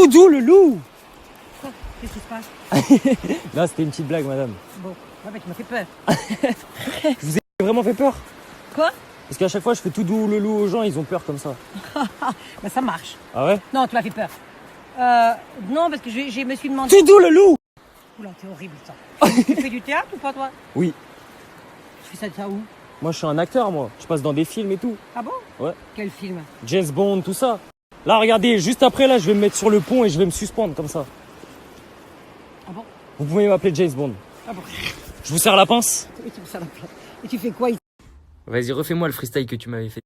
Doudou le loup. Quoi? Qu'est-ce qui se passe? Non, c'était une petite blague, madame. Bon, ouais, mais tu m'as fait peur. Je vous ai vraiment fait peur. Quoi? Parce qu'à chaque fois, je fais Doudou le loup aux gens, ils ont peur comme ça. Bah ça marche. Ah ouais? Non, tu m'as fait peur. Non, parce que je me suis demandé... Doudou le loup. Oula, t'es horrible ça. Tu fais du théâtre ou pas toi? Oui. Tu fais ça où? Moi, je suis un acteur, moi. Je passe dans des films et tout. Ah bon? Ouais. Quel film? James Bond, tout ça. Là, regardez, juste après, là, je vais me mettre sur le pont et je vais me suspendre comme ça. Ah bon? Vous pouvez m'appeler James Bond. Ah bon? Je vous serre la pince? Et tu fais ça, et tu fais quoi? Vas-y, refais-moi le freestyle que tu m'avais fait.